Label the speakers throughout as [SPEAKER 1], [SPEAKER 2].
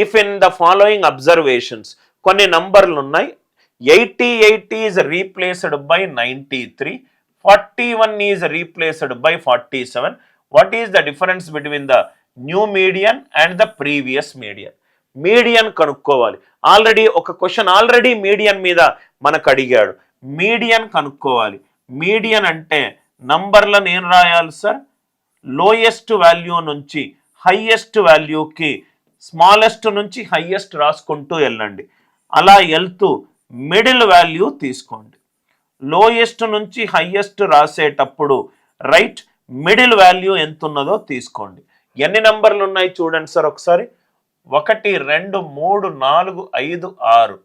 [SPEAKER 1] If in the following observations కొన్ని నంబర్లు ఉన్నాయి, 88 is replaced by 93, 41 is replaced by 47. What is the difference between the new median and the previous median? Median కనుక్కోవాలి. Already ఒక question already median మీద మనకు అడిగాడు. Median కనుక్కోవాలి. Median అంటే నంబర్లను ఏం రాయాలి సార్? లోయెస్ట్ వాల్యూ నుంచి హైయెస్ట్ వాల్యూకి స్మాలెస్ట్ నుంచి హైయెస్ట్ రాసుకుంటూ వెళ్ళండి. అలా వెళ్తూ మిడిల్ వాల్యూ తీసుకోండి. లోయెస్ట్ నుంచి హైయెస్ట్ రాసేటప్పుడు రైట్ మిడిల్ వాల్యూ ఎంత ఉన్నదో తీసుకోండి. ఎన్ని నంబర్లు ఉన్నాయి చూడండి సార్ ఒకసారి. 1 2 3 4 5 6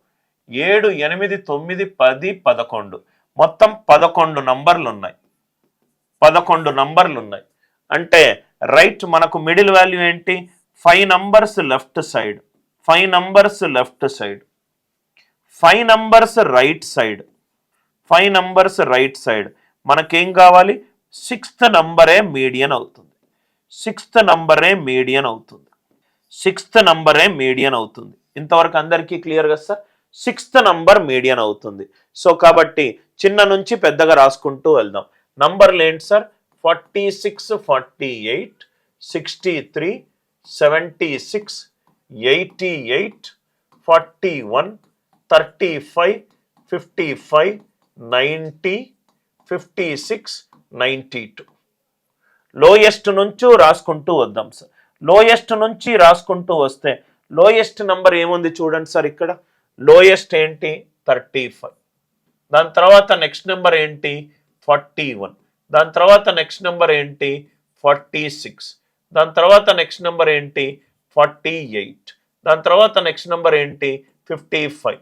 [SPEAKER 1] 7 8 9 10 11 మొత్తం 11 నంబర్లు ఉన్నాయి. 11 నంబర్లు ఉన్నాయి అంటే రైట్ మనకు మిడిల్ వాల్యూ ఏంటి? 5 numbers left side, 5 numbers left side, 5 numbers right side, 5 numbers right side. మనకేం కావాలి? 6th నంబరే మీడియన్ అవుతుంది. 6th నంబరే మీడియన్ అవుతుంది. 6th నంబరే మీడియన్ అవుతుంది. ఇంతవరకు అందరికీ క్లియర్గా సార్? 6th నంబర్ మీడియన్ అవుతుంది. సో కాబట్టి చిన్న నుంచి పెద్దగా రాసుకుంటూ వెళ్దాం. నంబర్లు ఏంటి సార్? 46, 48, 63, 76, 88, 41, 35, 55, 90, 56, 92. లోయెస్ట్ నుంచి రాసుకుంటూ వద్దాం సార్. లోయెస్ట్ నుంచి రాసుకుంటూ వస్తే లోయెస్ట్ నంబర్ ఏముంది చూడండి సార్. ఇక్కడ లోయెస్ట్ ఏంటి? 35. దాని తర్వాత నెక్స్ట్ నెంబర్ ఏంటి? 41. దాని తర్వాత నెక్స్ట్ నెంబర్ ఏంటి? 46. దాని తర్వాత నెక్స్ట్ నెంబర్ ఏంటి? 48. దాని తర్వాత నెక్స్ట్ నెంబర్ ఏంటి? 55.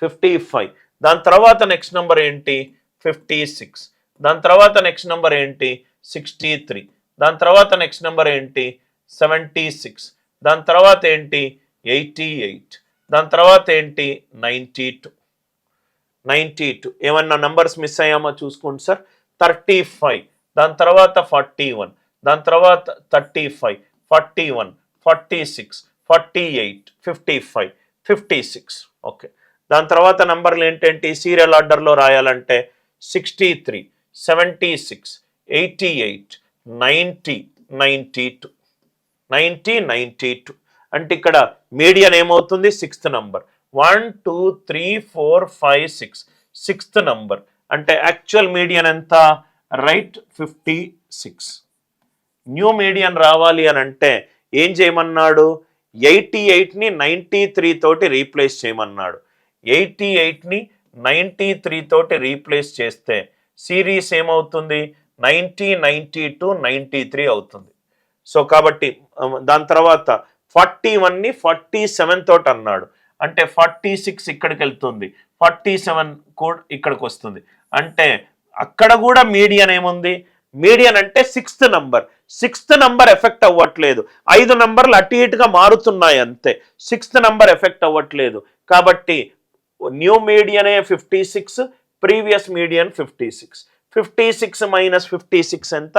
[SPEAKER 1] 55. దాని తర్వాత నెక్స్ట్ నెంబర్ ఏంటి? 56. దాని తర్వాత నెక్స్ట్ నెంబర్ ఏంటి? 63. దాని తర్వాత నెక్స్ట్ నెంబర్ ఏంటి? 76. దాని తర్వాత ఏంటి? 88. దాని తర్వాత ఏంటి? 92. 92. ఏమన్నా నంబర్స్ మిస్ అయ్యామో చూసుకోండి సార్. 35. దాని తర్వాత 41. దాని తర్వాత 35, 41, 46, 48, 55, 56. ఓకే. దాని తర్వాత నంబర్లు ఏంటంటే సీరియల్ ఆర్డర్లో రాయాలంటే 63, 76, 88, 90, 92. 90, 92. అంటే ఇక్కడ మీడియన్ ఏమవుతుంది? 6th number. 1 2 3 4 5 6 6th number. అంటే యాక్చువల్ మీడియన్ ఎంత? రైట్ 56. న్యూ మీడియన్ రావాలి అని అంటే ఏం చేయమన్నాడు? 88ని 93 తోటి రీప్లేస్ చేయమన్నాడు. 88ని 93 తోటి రీప్లేస్ చేస్తే సిరీస్ ఏమవుతుంది? 90, 92, 93 అవుతుంది. సో కాబట్టి దాని తర్వాత 41ని 47 తోటి అన్నాడు. అంటే 46 ఇక్కడికి వెళ్తుంది, 47 కూడా ఇక్కడికి వస్తుంది. అంటే అక్కడ కూడా మీడియన్ ఏముంది? మీడియన్ అంటే 6th number. 6th number effect అవ్వట్లేదు. 5 నంబర్లు అటు ఇటుగా మారుతున్నాయి అంతే. 6th నంబర్ ఎఫెక్ట్ అవ్వట్లేదు. కాబట్టి న్యూ మీడియనే 56, ప్రీవియస్ మీడియన్ 56. 56 మైనస్ 56 ఎంత?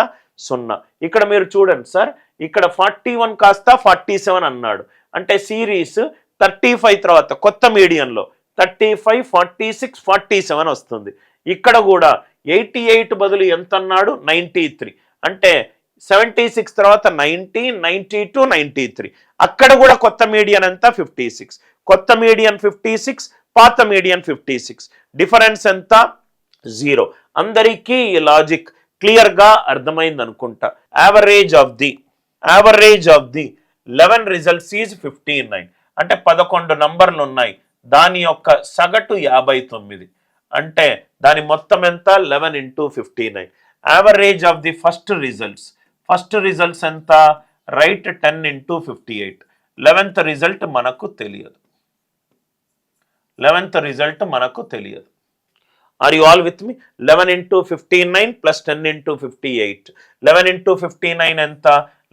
[SPEAKER 1] 0. ఇక్కడ మీరు చూడండి సార్, ఇక్కడ 41 కాస్త 47 అన్నాడు. అంటే సిరీస్ 35 తర్వాత కొత్త మీడియన్లో 35, 46, 47 వస్తుంది. ఇక్కడ కూడా 88 బదులు ఎంత అన్నాడు? 93. అంటే 76 తర్వాత 90, 92, 93. అక్కడ కూడా కొత్త మీడియన్ ఎంత? 56. కొత్త మీడియన్ 56, పాత మీడియన్ 56. డిఫరెన్స్ ఎంత? 0. అందరికీ ఈ లాజిక్ క్లియర్గా అర్థమైంది అనుకుంటా. Average of the 11 results is 59. అంటే 11 నంబర్లు ఉన్నాయి. దాని యొక్క సగటు 59. అంటే దాని మొత్తం ఎంత? 11 into 59. Average of the first results ఎంత? Right 10 into 58. 11th రిజల్ట్ మనకు తెలియదు. 11th రిజల్ట్ మనకు తెలియదు. Are you all with me? 11 into 59 plus 10 into 58. 11 into 59 ఎంత?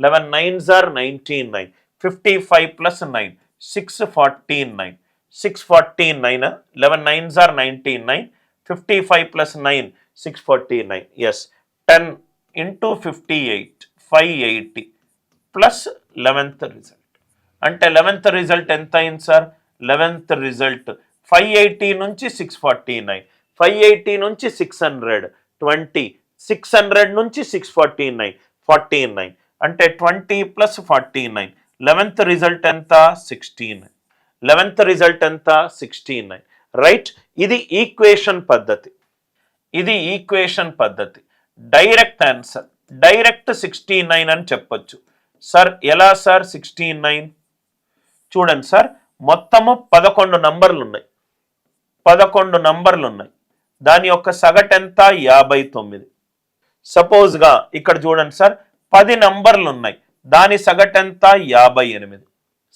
[SPEAKER 1] 11 9s are 99. 55 plus 9 649. 649. 11 9s are 99. 55 plus 9 649. Yes. 10 into 58 580 plus 11th result. అంటే 11th result ఎంత అయింది sir? 11th result 580 నుంచి 649, 580 నుంచి 600 20, 600 నుంచి 649 49, అంటే 20 ప్లస్ 49, 11th రిజల్ట్ ఎంత? 16. 11th రిజల్ట్ ఎంత? 69. రైట్, ఇది ఈక్వేషన్ పద్ధతి, ఇది ఈక్వేషన్ పద్ధతి. డైరెక్ట్ ఆన్సర్, డైరెక్ట్ 69 అని చెప్పొచ్చు. సార్ ఎలా సార్ 69? చూడండి సార్, మొత్తము 11 నంబర్లు ఉన్నాయి, 11 నంబర్లు ఉన్నాయి, దాని యొక్క సగటు ఎంత? 59. సపోజ్గా ఇక్కడ చూడండి సార్, 10 నంబర్లు ఉన్నాయి, దాని సగటు ఎంత? 58.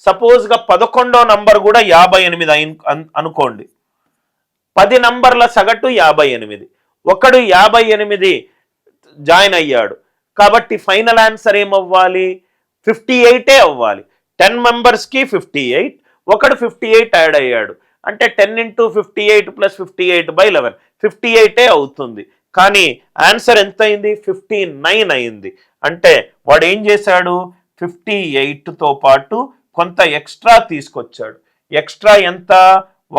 [SPEAKER 1] సపోజ్గా 11వ నంబర్ కూడా 58 అనుకోండి, 10 నంబర్ల సగటు 58, ఒకడు 58 జాయిన్ అయ్యాడు, కాబట్టి ఫైనల్ ఆన్సర్ ఏమవ్వాలి? 58 అవ్వాలి. 10 మెంబర్స్కి 58, ఒకడు 58 యాడ్ అయ్యాడు, అంటే 10 into 58 + 58/11 58 అవుతుంది. కానీ ఆన్సర్ ఎంత అయింది? 59 అయింది. అంటే వాడు ఏం చేశాడు? 58తో పాటు కొంత ఎక్స్ట్రా తీసుకొచ్చాడు. ఎక్స్ట్రా ఎంత?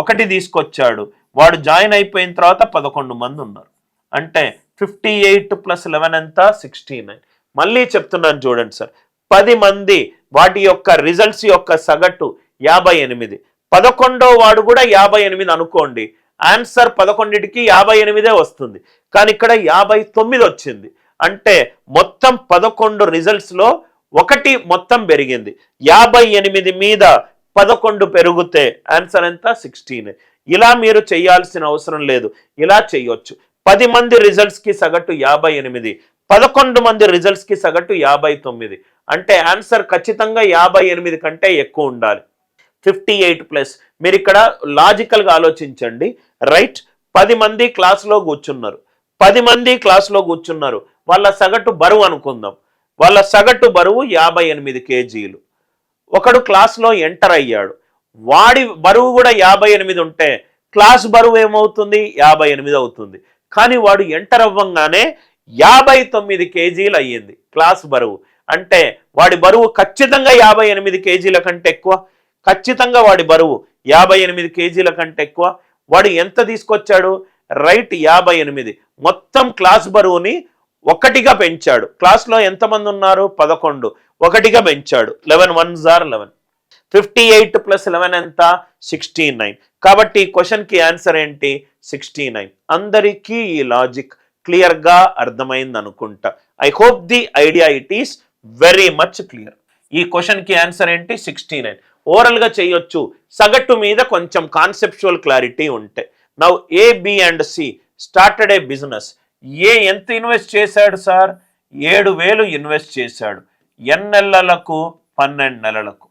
[SPEAKER 1] 1 తీసుకొచ్చాడు. వాడు జాయిన్ అయిపోయిన తర్వాత 11 మంది ఉన్నారు, అంటే 58 + 11 ఎంత? 69. మళ్ళీ చెప్తున్నాను చూడండి సార్, 10 మంది వాటి యొక్క రిజల్ట్స్ యొక్క సగటు 58, 11వ వాడు కూడా 58 అనుకోండి, ఆన్సర్ 11కి 58 వస్తుంది. కానీ ఇక్కడ 59 వచ్చింది, అంటే మొత్తం 11 రిజల్ట్స్లో 1 మొత్తం పెరిగింది. 58 మీద 11 పెరిగితే ఆన్సర్ ఎంత? 16. ఇలా మీరు చేయాల్సిన అవసరం లేదు, ఇలా చేయొచ్చు. 10 మంది రిజల్ట్స్కి సగటు 58, 11 మంది రిజల్ట్స్కి సగటు 59, అంటే ఆన్సర్ ఖచ్చితంగా 58 కంటే ఎక్కువ ఉండాలి. 58+. మీరు ఇక్కడ లాజికల్గా ఆలోచించండి. రైట్, 10 మంది క్లాస్లో కూర్చున్నారు, 10 మంది క్లాస్లో కూర్చున్నారు, వాళ్ళ సగటు బరువు అనుకుందాం, వాళ్ళ సగటు బరువు 58 kgs. ఒకడు క్లాస్లో ఎంటర్ అయ్యాడు, వాడి బరువు కూడా 58 ఉంటే క్లాస్ బరువు ఏమవుతుంది? 58 అవుతుంది. కానీ వాడు ఎంటర్ అవ్వంగానే 59 kgs అయ్యింది క్లాస్ బరువు, అంటే వాడి బరువు ఖచ్చితంగా 58 kgs కంటే ఎక్కువ, ఖచ్చితంగా వాడి బరువు 58 kgs కంటే ఎక్కువ. వాడు ఎంత తీసుకొచ్చాడు? రైట్, 58. మొత్తం క్లాస్ బరువుని 1గా పెంచాడు. క్లాస్లో ఎంతమంది ఉన్నారు? 11, 1గా పెంచాడు. 11 1s are 11. 58 + 11 ఎంత? 69. కాబట్టి ఈ క్వశ్చన్కి ఆన్సర్ ఏంటి? 69. అందరికీ ఈ లాజిక్ క్లియర్గా అర్థమైంది అనుకుంటా. I hope the idea it is very much clear. ఈ క్వశ్చన్కి ఆన్సర్ ఏంటి? 69. ఓరల్గా చేయొచ్చు, సగటు మీద కొంచెం కాన్సెప్చువల్ క్లారిటీ ఉంటే. Now A, B and C started a business. A ఎంత ఇన్వెస్ట్ చేశాడు సార్? 7,000 ఇన్వెస్ట్ చేశాడు, ఎన్ని నెలలకు? 12 నెలలకు.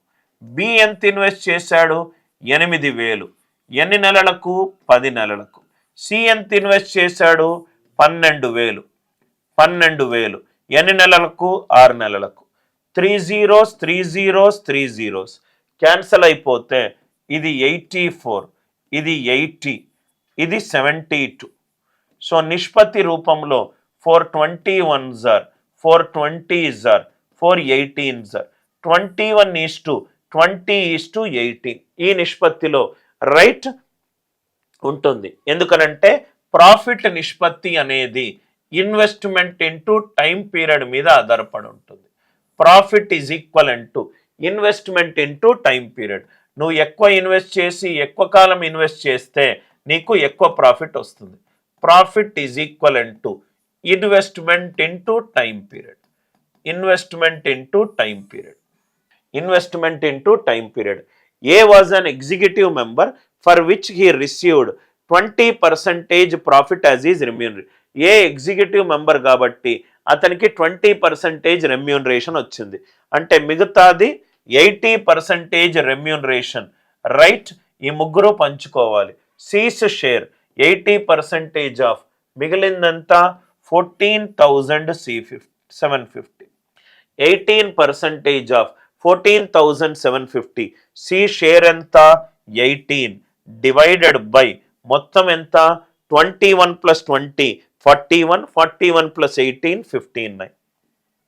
[SPEAKER 1] బి ఎంత ఇన్వెస్ట్ చేశాడు? 8,000, ఎన్ని నెలలకు? 10 నెలలకు. సి ఎంత ఇన్వెస్ట్ చేశాడు? 12,000, 12,000 ఎన్ని నెలలకు? 6 నెలలకు. 3 zeros 3 zeros 3 zeros క్యాన్సల్ అయిపోతే ఇది 84, ఇది 80, ఇది 72. సో నిష్పత్తి రూపంలో 421s are 420s are 418s are 21:20:18 ఈ నిష్పత్తిలో రైట్ ఉంటుంది. ఎందుకనంటే ప్రాఫిట్ నిష్పత్తి అనేది ఇన్వెస్ట్మెంట్ ఇంటూ టైం పీరియడ్ మీద ఆధారపడి ఉంటుంది. Profit is equivalent to investment into time period. నువ్వు ఎక్కువ ఇన్వెస్ట్ చేసి ఎక్కువ కాలం ఇన్వెస్ట్ చేస్తే నీకు ఎక్కువ ప్రాఫిట్ వస్తుంది. Profit is equivalent to investment into time period. Investment into time period. Investment into time period. A was an executive member for which he received 20% profit as is remuneration. A executive member కాబట్టి అతనికి 20% remuneration వచ్చింది, అంటే మిగతాది 80% remuneration. Right, ఈ ముగ్గురు పంచుకోవాలి. Cs share 80% of మిగిలిందంతా 14,750. 18% of 14,750. C share ఎంత? 18 డివైడెడ్ బై మొత్తం ఎంత? 21 + 20 41, 41 + 18 59.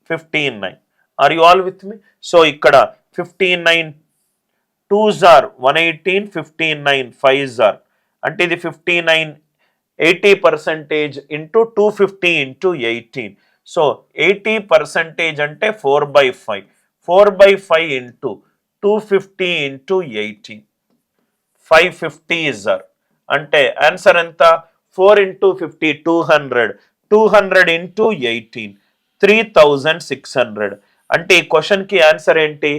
[SPEAKER 1] 59. Are you all with me? So ఇక్కడ 59 2s are 118, 59, 5s are అంటే ఇది 59 80% ఇంటూ 250 ఇంటూ 18. సో 80% అంటే 4/5, 4/5 ఇంటూ 250 ఇంటూ 18, 550 ఇజర్ అంటే ఆన్సర్ ఎంత? 4 ఇంటూ 50 200, 200 ఇంటూ 18 3600. అంటే ఈ క్వశ్చన్కి ఆన్సర్ ఏంటి?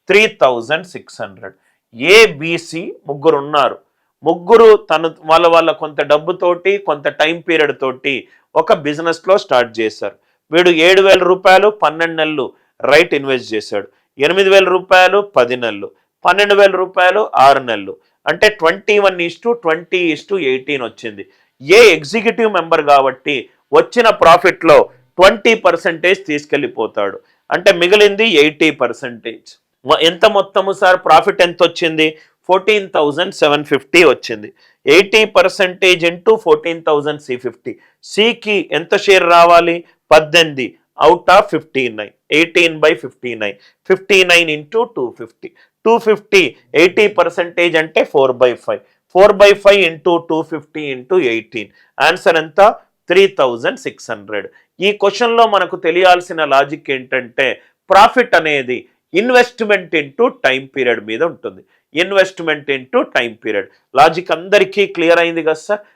[SPEAKER 1] 3600. ఏబిసి ముగ్గురు ఉన్నారు. ముగ్గురు వాళ్ళ కొంత డబ్బుతోటి కొంత టైం పీరియడ్ తోటి ఒక బిజినెస్లో స్టార్ట్ చేశారు. వీడు 7,000 రూపాయలు 12 నెలలు రైట్ ఇన్వెస్ట్ చేశాడు. 8,000 రూపాయలు 10 నెలలు, 12,000 రూపాయలు 6 నెలలు. అంటే 21:20:18 వచ్చింది. ఏ ఎగ్జిక్యూటివ్ మెంబర్ కాబట్టి వచ్చిన ప్రాఫిట్లో 20% తీసుకెళ్ళిపోతాడు. అంటే మిగిలింది 80%. ఎంత మొత్తము సార్? ప్రాఫిట్ ఎంత వచ్చింది? 14,750 వచ్చింది. 80% ఇంటూ 14,350. సికి ఎంత షేర్ రావాలి? 18 అవుట్ ఆఫ్ 59, 18/59, 59 ఇంటూ 250, 250 80% అంటే 4/5, 4/5 ఇంటూ 250 ఇంటూ 18. ఆన్సర్ ఎంత? 3600. ఈ క్వశ్చన్లో మనకు తెలియాల్సిన లాజిక్ ఏంటంటే ప్రాఫిట్ అనేది ఇన్వెస్ట్మెంట్ ఇంటూ టైం పీరియడ్ మీద ఉంటుంది. Investment into time period logic అందరికీ క్లియర్ అయింది కదా సార్?